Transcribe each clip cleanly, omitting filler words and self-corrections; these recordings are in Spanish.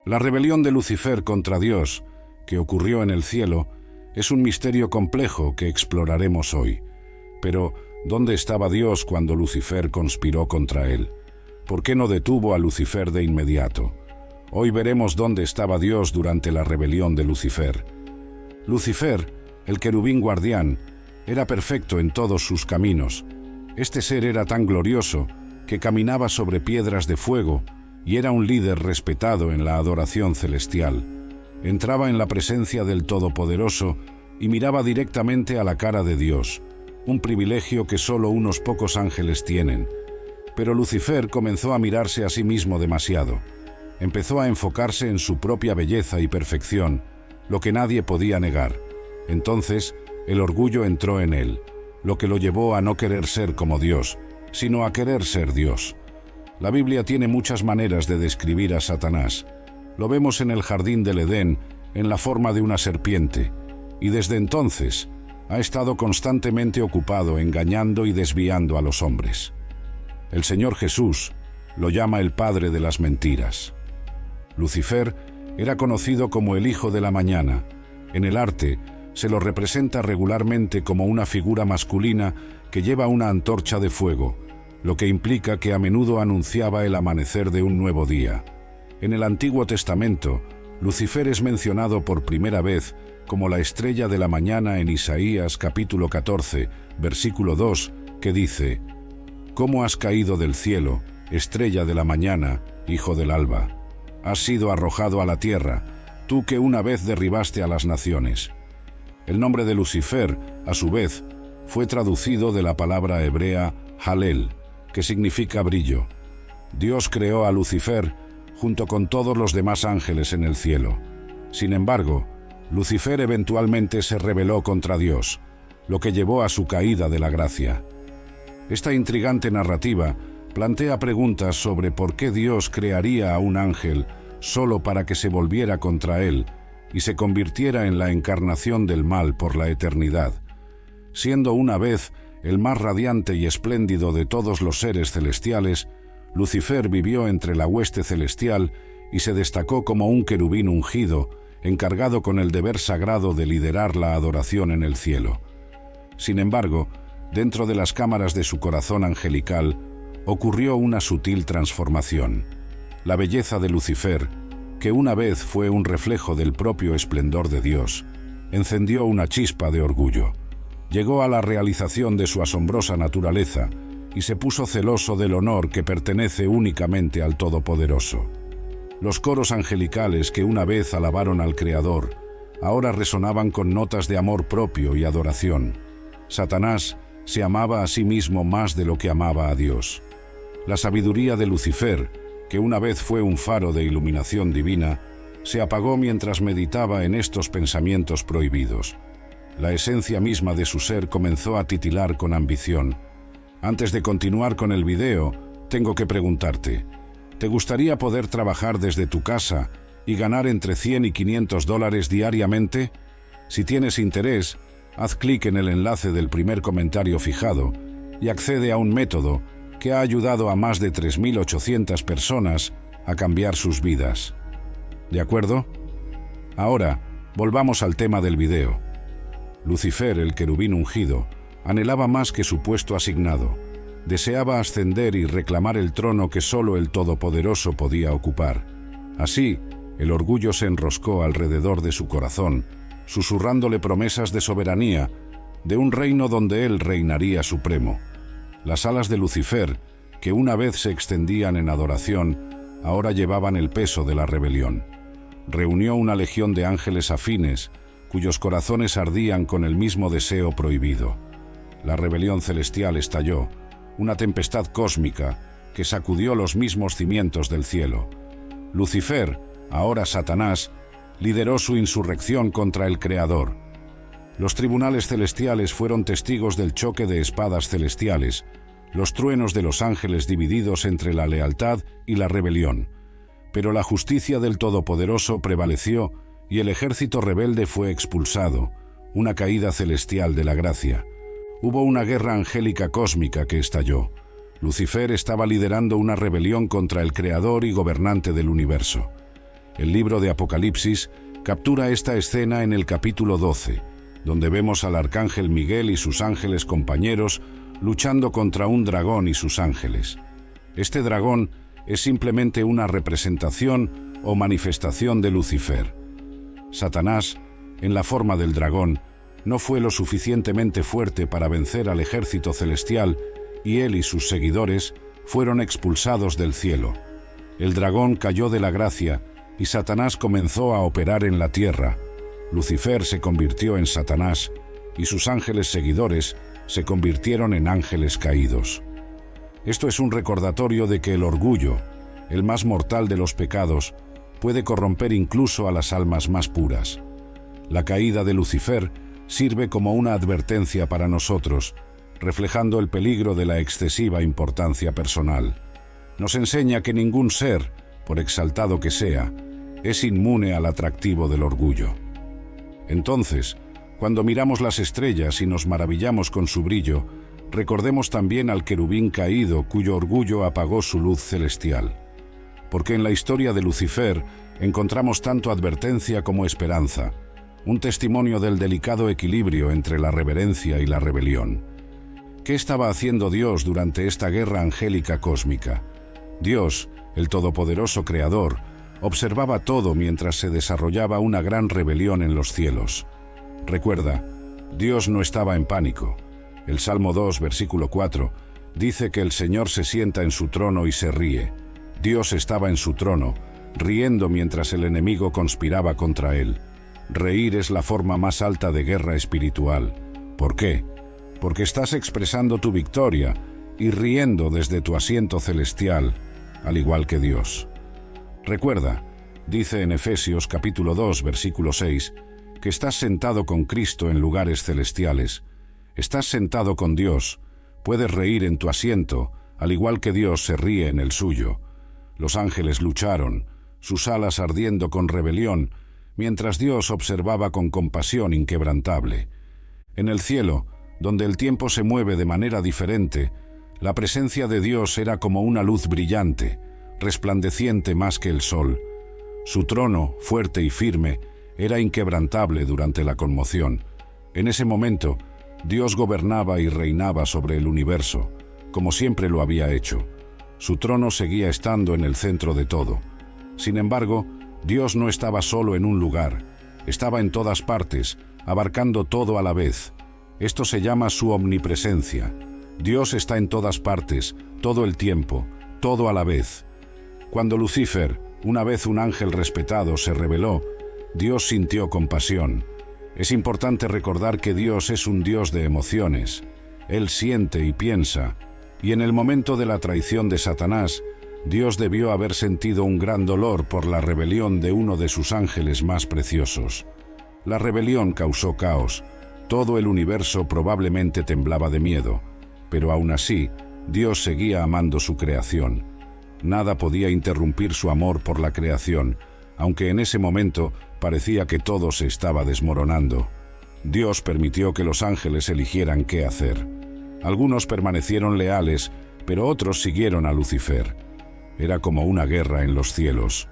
La rebelión de Lucifer contra Dios, que ocurrió en el cielo, es un misterio complejo que exploraremos hoy. Pero, ¿dónde estaba Dios cuando Lucifer conspiró contra él? ¿Por qué no detuvo a Lucifer de inmediato? Hoy veremos dónde estaba Dios durante la rebelión de Lucifer. Lucifer, el querubín guardián, era perfecto en todos sus caminos. Este ser era tan glorioso que caminaba sobre piedras de fuego y era un líder respetado en la adoración celestial. Entraba en la presencia del Todopoderoso y miraba directamente a la cara de Dios, un privilegio que solo unos pocos ángeles tienen. Pero Lucifer comenzó a mirarse a sí mismo demasiado. Empezó a enfocarse en su propia belleza y perfección, lo que nadie podía negar. Entonces, el orgullo entró en él, lo que lo llevó a no querer ser como Dios, sino a querer ser Dios. La Biblia tiene muchas maneras de describir a Satanás. Lo vemos en el jardín del Edén, en la forma de una serpiente, y desde entonces ha estado constantemente ocupado engañando y desviando a los hombres. El Señor Jesús lo llama el padre de las mentiras. Lucifer era conocido como el hijo de la mañana. En el arte se lo representa regularmente como una figura masculina que lleva una antorcha de fuego, lo que implica que a menudo anunciaba el amanecer de un nuevo día. En el Antiguo Testamento, Lucifer es mencionado por primera vez como la estrella de la mañana en Isaías capítulo 14, versículo 2, que dice: «¿Cómo has caído del cielo, estrella de la mañana, hijo del alba? Has sido arrojado a la tierra, tú que una vez derribaste a las naciones». El nombre de Lucifer, a su vez, fue traducido de la palabra hebrea Halel, que significa brillo. Dios creó a Lucifer junto con todos los demás ángeles en el cielo. Sin embargo, Lucifer eventualmente se rebeló contra Dios, lo que llevó a su caída de la gracia. Esta intrigante narrativa plantea preguntas sobre por qué Dios crearía a un ángel solo para que se volviera contra él y se convirtiera en la encarnación del mal por la eternidad. Siendo una vez el más radiante y espléndido de todos los seres celestiales, Lucifer vivió entre la hueste celestial y se destacó como un querubín ungido, encargado con el deber sagrado de liderar la adoración en el cielo. Sin embargo, dentro de las cámaras de su corazón angelical, ocurrió una sutil transformación. La belleza de Lucifer, que una vez fue un reflejo del propio esplendor de Dios, encendió una chispa de orgullo. Llegó a la realización de su asombrosa naturaleza y se puso celoso del honor que pertenece únicamente al Todopoderoso. Los coros angelicales que una vez alabaron al Creador, ahora resonaban con notas de amor propio y adoración. Satanás se amaba a sí mismo más de lo que amaba a Dios. La sabiduría de Lucifer, que una vez fue un faro de iluminación divina, se apagó mientras meditaba en estos pensamientos prohibidos. La esencia misma de su ser comenzó a titilar con ambición. Antes de continuar con el video, tengo que preguntarte, ¿te gustaría poder trabajar desde tu casa y ganar entre $100 y $500 diariamente? Si tienes interés, haz clic en el enlace del primer comentario fijado y accede a un método que ha ayudado a más de 3.800 personas a cambiar sus vidas. ¿De acuerdo? Ahora, volvamos al tema del video. Lucifer, el querubín ungido, anhelaba más que su puesto asignado. Deseaba ascender y reclamar el trono que solo el Todopoderoso podía ocupar. Así, el orgullo se enroscó alrededor de su corazón, susurrándole promesas de soberanía, de un reino donde él reinaría supremo. Las alas de Lucifer, que una vez se extendían en adoración, ahora llevaban el peso de la rebelión. Reunió una legión de ángeles afines, cuyos corazones ardían con el mismo deseo prohibido. La rebelión celestial estalló, una tempestad cósmica que sacudió los mismos cimientos del cielo. Lucifer, ahora Satanás, lideró su insurrección contra el Creador. Los tribunales celestiales fueron testigos del choque de espadas celestiales, los truenos de los ángeles divididos entre la lealtad y la rebelión. Pero la justicia del Todopoderoso prevaleció y el ejército rebelde fue expulsado, una caída celestial de la gracia. Hubo una guerra angélica cósmica que estalló. Lucifer estaba liderando una rebelión contra el Creador y gobernante del universo. El libro de Apocalipsis captura esta escena en el capítulo 12, donde vemos al arcángel Miguel y sus ángeles compañeros luchando contra un dragón y sus ángeles. Este dragón es simplemente una representación o manifestación de Lucifer. Satanás, en la forma del dragón, no fue lo suficientemente fuerte para vencer al ejército celestial y él y sus seguidores fueron expulsados del cielo. El dragón cayó de la gracia y Satanás comenzó a operar en la tierra. Lucifer se convirtió en Satanás y sus ángeles seguidores se convirtieron en ángeles caídos. Esto es un recordatorio de que el orgullo, el más mortal de los pecados, puede corromper incluso a las almas más puras. La caída de Lucifer sirve como una advertencia para nosotros, reflejando el peligro de la excesiva importancia personal. Nos enseña que ningún ser, por exaltado que sea, es inmune al atractivo del orgullo. Entonces, cuando miramos las estrellas y nos maravillamos con su brillo, recordemos también al querubín caído cuyo orgullo apagó su luz celestial. Porque en la historia de Lucifer encontramos tanto advertencia como esperanza, un testimonio del delicado equilibrio entre la reverencia y la rebelión. ¿Qué estaba haciendo Dios durante esta guerra angélica cósmica? Dios, el todopoderoso Creador, observaba todo mientras se desarrollaba una gran rebelión en los cielos. Recuerda, Dios no estaba en pánico. El Salmo 2, versículo 4, dice que el Señor se sienta en su trono y se ríe. Dios estaba en su trono, riendo mientras el enemigo conspiraba contra él. Reír es la forma más alta de guerra espiritual. ¿Por qué? Porque estás expresando tu victoria y riendo desde tu asiento celestial, al igual que Dios. Recuerda, dice en Efesios capítulo 2, versículo 6, que estás sentado con Cristo en lugares celestiales. Estás sentado con Dios, puedes reír en tu asiento, al igual que Dios se ríe en el suyo. Los ángeles lucharon, sus alas ardiendo con rebelión, mientras Dios observaba con compasión inquebrantable. En el cielo, donde el tiempo se mueve de manera diferente, la presencia de Dios era como una luz brillante, resplandeciente más que el sol. Su trono, fuerte y firme, era inquebrantable durante la conmoción. En ese momento, Dios gobernaba y reinaba sobre el universo, como siempre lo había hecho. Su trono seguía estando en el centro de todo. Sin embargo, Dios no estaba solo en un lugar, estaba en todas partes, abarcando todo a la vez. Esto se llama su omnipresencia. Dios está en todas partes, todo el tiempo, todo a la vez. Cuando Lucifer, una vez un ángel respetado, se rebeló, Dios sintió compasión. Es importante recordar que Dios es un Dios de emociones. Él siente y piensa, y en el momento de la traición de Satanás, Dios debió haber sentido un gran dolor por la rebelión de uno de sus ángeles más preciosos. La rebelión causó caos. Todo el universo probablemente temblaba de miedo, pero aún así, Dios seguía amando su creación. Nada podía interrumpir su amor por la creación, aunque en ese momento parecía que todo se estaba desmoronando. Dios permitió que los ángeles eligieran qué hacer. Algunos permanecieron leales, pero otros siguieron a Lucifer. Era como una guerra en los cielos.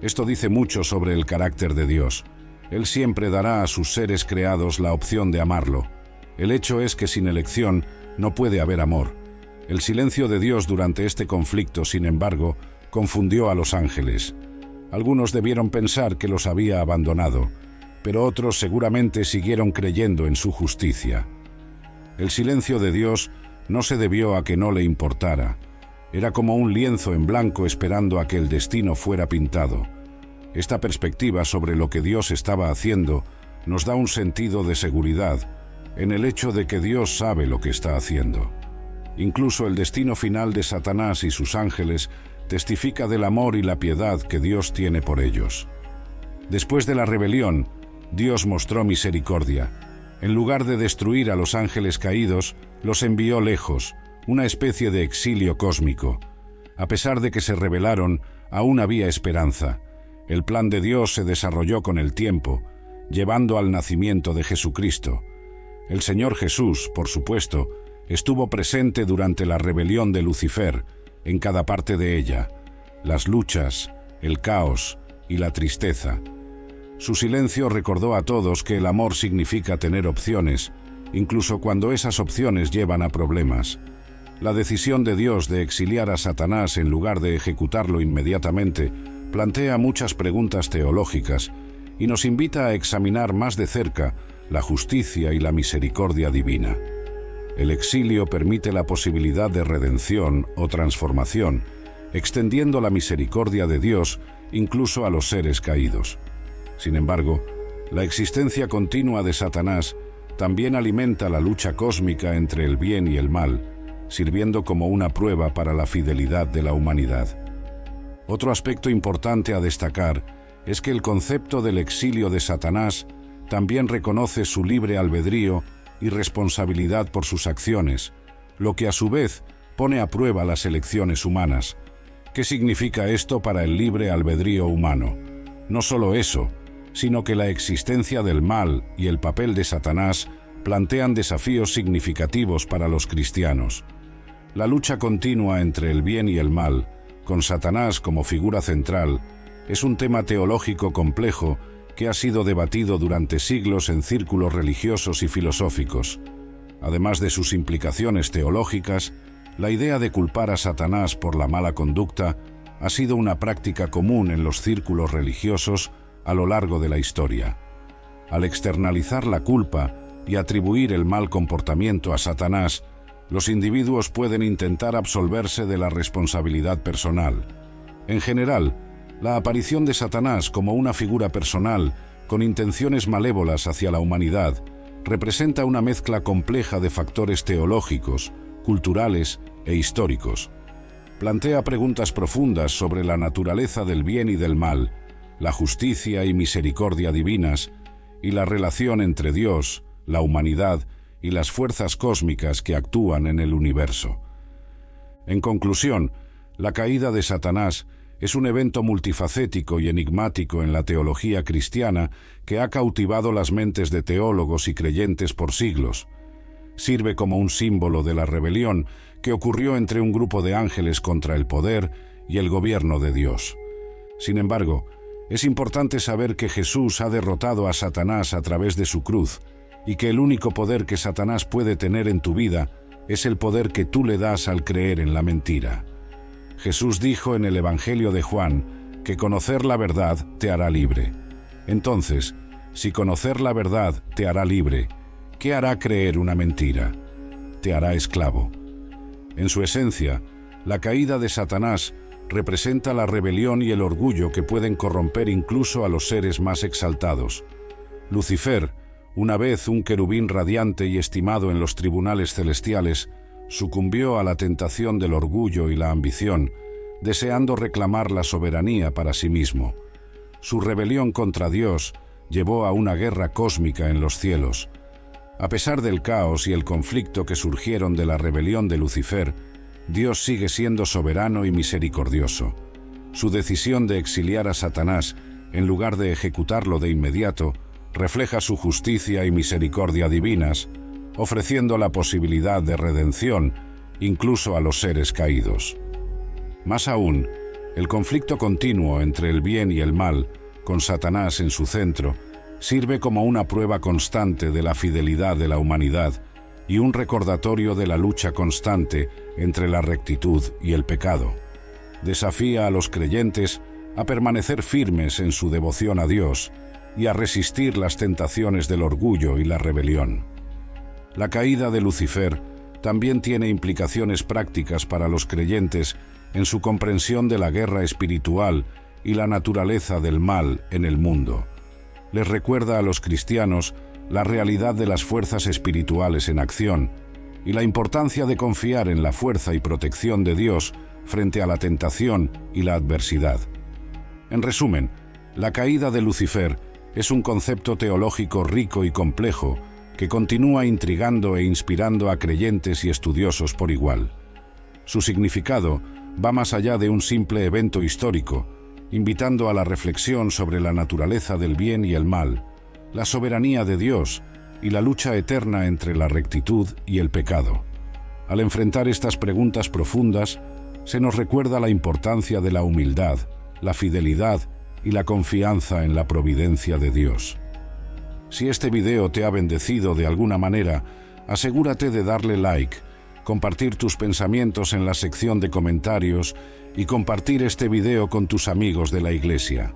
Esto dice mucho sobre el carácter de Dios. Él siempre dará a sus seres creados la opción de amarlo. El hecho es que sin elección no puede haber amor. El silencio de Dios durante este conflicto, sin embargo, confundió a los ángeles. Algunos debieron pensar que los había abandonado, pero otros seguramente siguieron creyendo en su justicia. El silencio de Dios no se debió a que no le importara. Era como un lienzo en blanco esperando a que el destino fuera pintado. Esta perspectiva sobre lo que Dios estaba haciendo nos da un sentido de seguridad en el hecho de que Dios sabe lo que está haciendo. Incluso el destino final de Satanás y sus ángeles testifica del amor y la piedad que Dios tiene por ellos. Después de la rebelión, Dios mostró misericordia. En lugar de destruir a los ángeles caídos, los envió lejos, una especie de exilio cósmico. A pesar de que se rebelaron, aún había esperanza. El plan de Dios se desarrolló con el tiempo, llevando al nacimiento de Jesucristo. El Señor Jesús, por supuesto, estuvo presente durante la rebelión de Lucifer, en cada parte de ella. Las luchas, el caos, y la tristeza. Su silencio recordó a todos que el amor significa tener opciones, incluso cuando esas opciones llevan a problemas. La decisión de Dios de exiliar a Satanás en lugar de ejecutarlo inmediatamente plantea muchas preguntas teológicas y nos invita a examinar más de cerca la justicia y la misericordia divina. El exilio permite la posibilidad de redención o transformación, extendiendo la misericordia de Dios incluso a los seres caídos. Sin embargo, la existencia continua de Satanás también alimenta la lucha cósmica entre el bien y el mal, sirviendo como una prueba para la fidelidad de la humanidad. Otro aspecto importante a destacar es que el concepto del exilio de Satanás también reconoce su libre albedrío y responsabilidad por sus acciones, lo que a su vez pone a prueba las elecciones humanas. ¿Qué significa esto para el libre albedrío humano? No solo eso, sino que la existencia del mal y el papel de Satanás plantean desafíos significativos para los cristianos. La lucha continua entre el bien y el mal, con Satanás como figura central, es un tema teológico complejo que ha sido debatido durante siglos en círculos religiosos y filosóficos. Además de sus implicaciones teológicas, la idea de culpar a Satanás por la mala conducta ha sido una práctica común en los círculos religiosos a lo largo de la historia. Al externalizar la culpa y atribuir el mal comportamiento a Satanás, los individuos pueden intentar absolverse de la responsabilidad personal. En general, la aparición de Satanás como una figura personal con intenciones malévolas hacia la humanidad representa una mezcla compleja de factores teológicos, culturales e históricos. Plantea preguntas profundas sobre la naturaleza del bien y del mal, la justicia y misericordia divinas, y la relación entre Dios, la humanidad y las fuerzas cósmicas que actúan en el universo. En conclusión, la caída de Satanás es un evento multifacético y enigmático en la teología cristiana que ha cautivado las mentes de teólogos y creyentes por siglos. Sirve como un símbolo de la rebelión que ocurrió entre un grupo de ángeles contra el poder y el gobierno de Dios. Sin embargo, es importante saber que Jesús ha derrotado a Satanás a través de su cruz y que el único poder que Satanás puede tener en tu vida es el poder que tú le das al creer en la mentira. Jesús dijo en el Evangelio de Juan que conocer la verdad te hará libre. Entonces, si conocer la verdad te hará libre, ¿qué hará creer una mentira? Te hará esclavo. En su esencia, la caída de Satanás representa la rebelión y el orgullo que pueden corromper incluso a los seres más exaltados. Lucifer, una vez un querubín radiante y estimado en los tribunales celestiales, sucumbió a la tentación del orgullo y la ambición, deseando reclamar la soberanía para sí mismo. Su rebelión contra Dios llevó a una guerra cósmica en los cielos. A pesar del caos y el conflicto que surgieron de la rebelión de Lucifer, Dios sigue siendo soberano y misericordioso. Su decisión de exiliar a Satanás, en lugar de ejecutarlo de inmediato, refleja su justicia y misericordia divinas, ofreciendo la posibilidad de redención incluso a los seres caídos. Más aún, el conflicto continuo entre el bien y el mal, con Satanás en su centro, sirve como una prueba constante de la fidelidad de la humanidad y un recordatorio de la lucha constante entre la rectitud y el pecado. Desafía a los creyentes a permanecer firmes en su devoción a Dios y a resistir las tentaciones del orgullo y la rebelión. La caída de Lucifer también tiene implicaciones prácticas para los creyentes en su comprensión de la guerra espiritual y la naturaleza del mal en el mundo. Les recuerda a los cristianos la realidad de las fuerzas espirituales en acción y la importancia de confiar en la fuerza y protección de Dios frente a la tentación y la adversidad. En resumen, la caída de Lucifer es un concepto teológico rico y complejo que continúa intrigando e inspirando a creyentes y estudiosos por igual. Su significado va más allá de un simple evento histórico, invitando a la reflexión sobre la naturaleza del bien y el mal, la soberanía de Dios y la lucha eterna entre la rectitud y el pecado. Al enfrentar estas preguntas profundas, se nos recuerda la importancia de la humildad, la fidelidad y la confianza en la providencia de Dios. Si este video te ha bendecido de alguna manera, asegúrate de darle like, compartir tus pensamientos en la sección de comentarios y compartir este video con tus amigos de la iglesia.